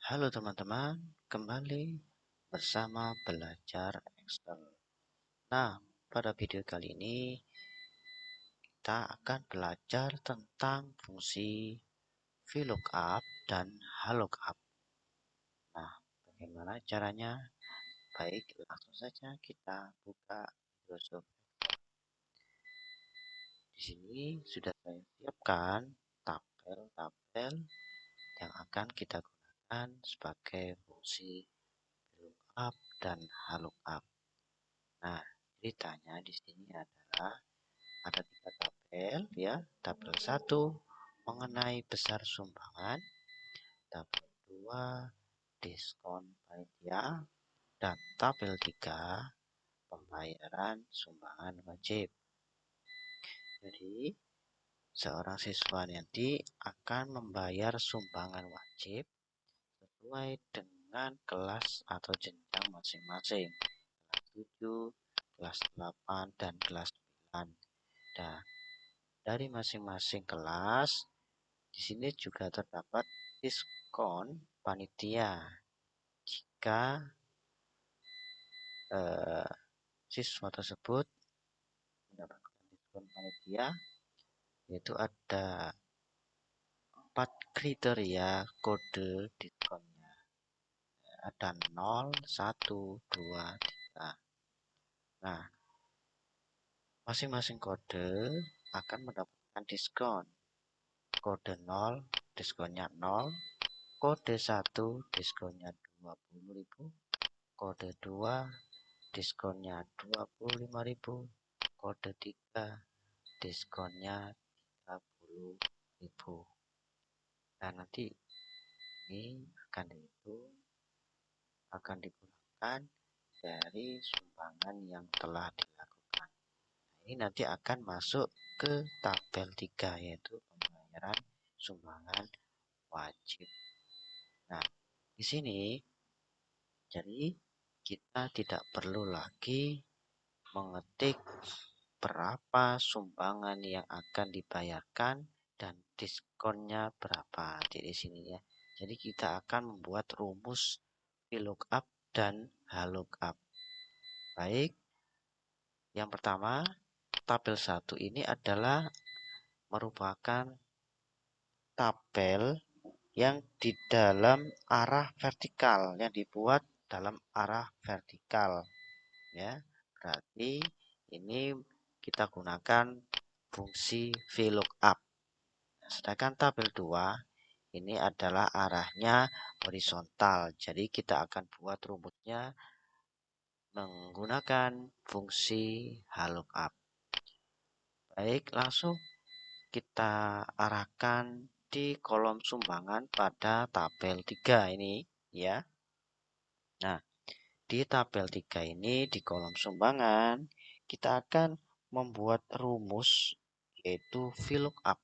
Halo teman-teman, kembali bersama belajar Excel. Nah, pada video kali ini kita akan belajar tentang fungsi VLOOKUP dan HLOOKUP. Nah, bagaimana caranya? Baik, langsung saja kita buka Microsoft. Di sini sudah saya siapkan tabel-tabel yang akan kita gunakan sebagai fungsi VLOOKUP dan HLOOKUP. Nah, ceritanya di sini adalah ada 3 tabel ya. Tabel 1 mengenai besar sumbangan, tabel 2 diskon panitia, dan tabel 3 pembayaran sumbangan wajib. Jadi, seorang siswa nanti akan membayar sumbangan wajib sesuai dengan kelas atau jenjang masing-masing. Kelas 7, kelas 8, dan kelas 9. Nah, dari masing-masing kelas di sini juga terdapat diskon panitia jika siswa tersebut mendapatkan diskon panitia, yaitu ada 4 kriteria kode diskonnya. Ada 0, 1, 2, 3. Nah, masing-masing kode akan mendapatkan diskon. Kode 0 diskonnya 0, kode 1 diskonnya 20.000, kode 2 diskonnya 25.000, kode 3 diskonnya 30.000. Nah, nanti ini akan digunakan dari sumbangan yang telah dilakukan. Nah, ini nanti akan masuk ke tabel 3, yaitu pembayaran sumbangan wajib. Nah, di sini jadi kita tidak perlu lagi mengetik berapa sumbangan yang akan dibayarkan dan diskonnya berapa di sini ya. Jadi kita akan membuat rumus VLOOKUP dan HLOOKUP. Baik, yang pertama tabel 1 ini adalah merupakan tabel yang di dalam arah vertikal, yang dibuat dalam arah vertikal ya. Berarti ini kita gunakan fungsi VLOOKUP. Sedangkan tabel 2 ini adalah arahnya horizontal. Jadi kita akan buat rumusnya menggunakan fungsi HLOOKUP. Baik, langsung kita arahkan di kolom sumbangan pada tabel 3 ini ya. Nah, di tabel 3 ini di kolom sumbangan kita akan membuat rumus yaitu VLOOKUP.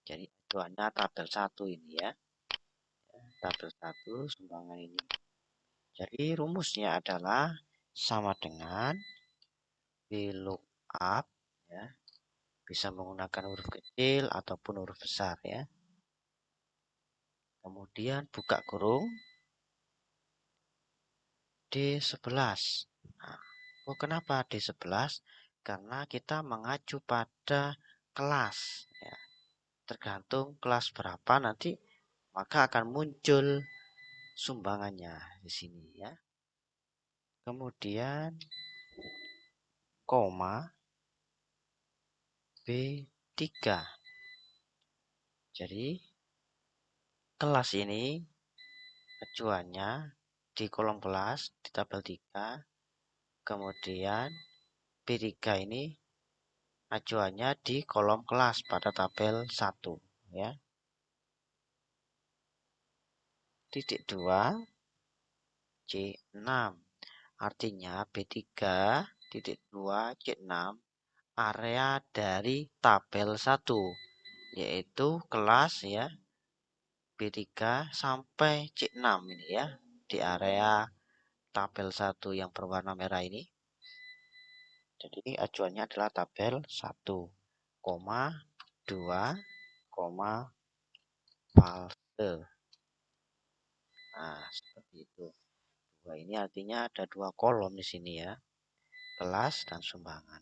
Jadi acuannya tabel 1 ini ya. Tabel 1 sumbangan ini. Jadi rumusnya adalah sama dengan VLOOKUP ya. Bisa menggunakan huruf kecil ataupun huruf besar ya. Kemudian buka kurung D11. Nah, kenapa D11? Karena kita mengacu pada kelas ya. Tergantung kelas berapa nanti maka akan muncul sumbangannya di sini ya. Kemudian koma B3. Jadi kelas ini acuannya di kolom kelas di tabel 3. Kemudian B3 ini acuannya di kolom kelas pada tabel 1 ya. Titik 2 C6. Artinya B3 titik 2 C6 area dari tabel 1 yaitu kelas ya B3 sampai C6 ini ya, di area tabel 1 yang berwarna merah ini. Jadi acuannya adalah tabel 1, 2, false. Nah, seperti itu. Dua ini artinya ada 2 kolom di sini ya. Kelas dan sumbangan.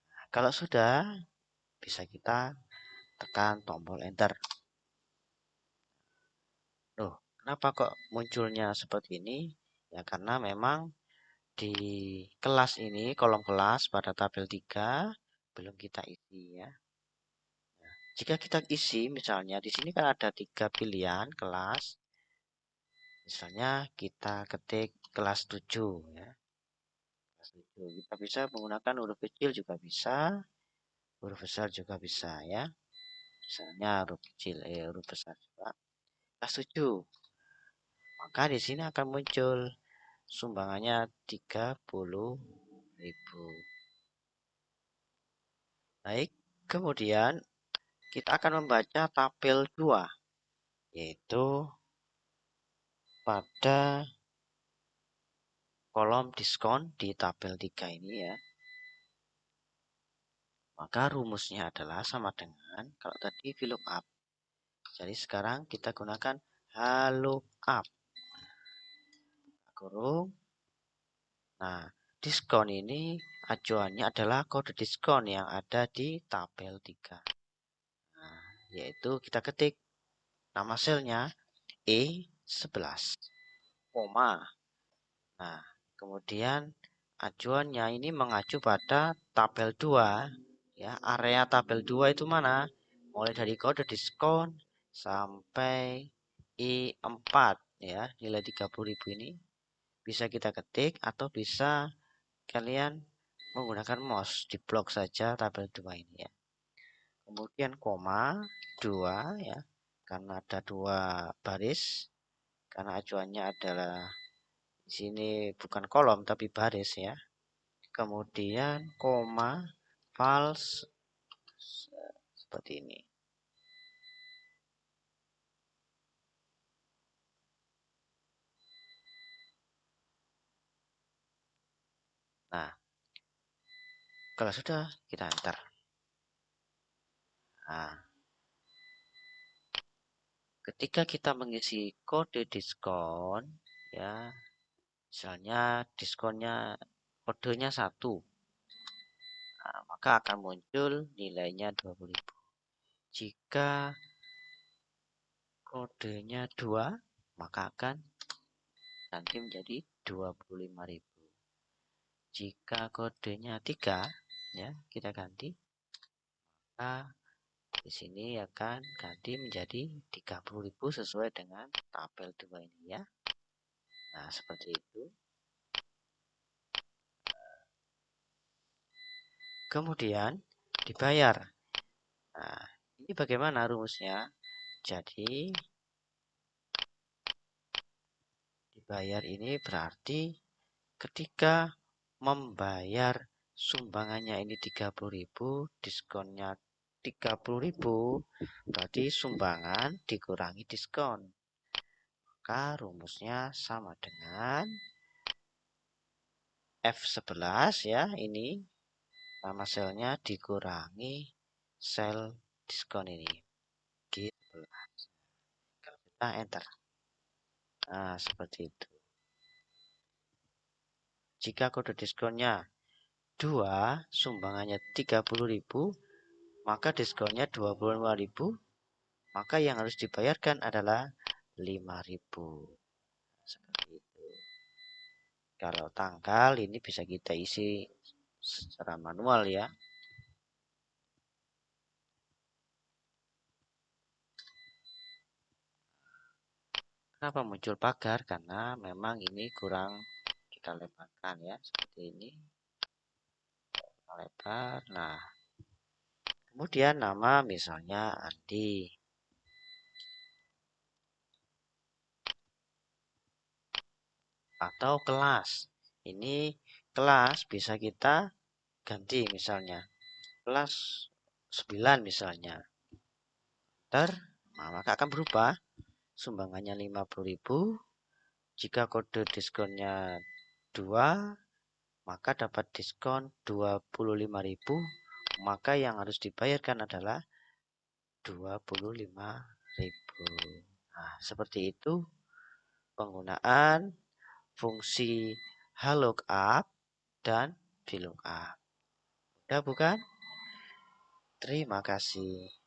Nah, kalau sudah, bisa kita tekan tombol enter. Loh, kenapa kok munculnya seperti ini? Ya karena memang di kelas ini, kolom kelas pada tabel 3 belum kita isi ya. Jika kita isi, misalnya di sini kan ada 3 pilihan kelas. Misalnya kita ketik kelas 7 ya. Kelas 7. Kita bisa menggunakan huruf kecil juga bisa, huruf besar juga bisa ya. Misalnya huruf kecil, huruf besar juga. Kelas 7. Maka di sini akan muncul sumbangannya 30.000. Baik, kemudian kita akan membaca tabel 2, yaitu pada kolom diskon di tabel 3 ini ya. Maka rumusnya adalah sama dengan kalau tadi VLOOKUP. Jadi sekarang kita gunakan HLOOKUP. Kurung. Nah, diskon ini acuannya adalah kode diskon yang ada di tabel 3. Nah, yaitu kita ketik nama selnya E11, koma. Nah, kemudian acuannya ini mengacu pada tabel 2. Ya, area tabel 2 itu mana? Mulai dari kode diskon sampai I4 ya, nilai 30.000 ini bisa kita ketik atau bisa kalian menggunakan mouse di blok saja tabel 2 ini ya. Kemudian koma 2 ya, karena ada 2 baris, karena acuannya adalah di sini bukan kolom tapi baris ya. Kemudian koma false seperti ini. Nah, kalau sudah kita enter. Nah, ketika kita mengisi kode diskon ya, misalnya diskonnya kodenya 1. Nah, maka akan muncul nilainya 20.000. Jika kodenya 2, maka akan ganti menjadi 25.000. Jika kodenya 3, ya, kita ganti. Maka di sini akan ganti menjadi 30.000 sesuai dengan tabel 2 ini ya. Nah, seperti itu. Kemudian dibayar. Nah, ini bagaimana rumusnya? Jadi dibayar ini berarti ketika membayar sumbangannya ini 30.000, diskonnya 30.000, berarti sumbangan dikurangi diskon. Maka rumusnya sama dengan F11 ya, ini nama selnya dikurangi sel diskon ini. G11. Kita enter. Nah, seperti itu. Jika kode diskonnya 2, sumbangannya 30.000, maka diskonnya 25.000, maka yang harus dibayarkan adalah 5.000. Seperti itu. Kalau tanggal ini bisa kita isi secara manual ya. Kenapa muncul pagar? Karena memang ini kurang kita lebarkan ya, seperti ini. Kita lebar. Nah, kemudian nama misalnya Andi. Atau kelas. Ini kelas bisa kita ganti misalnya. Kelas 9 misalnya. Nah, maka akan berubah. Sumbangannya 50.000. Jika kode diskonnya 2, maka dapat diskon 25.000. Maka yang harus dibayarkan adalah 25.000. Nah, seperti itu penggunaan fungsi HLOOKUP dan VLOOKUP. Mudah bukan? Terima kasih.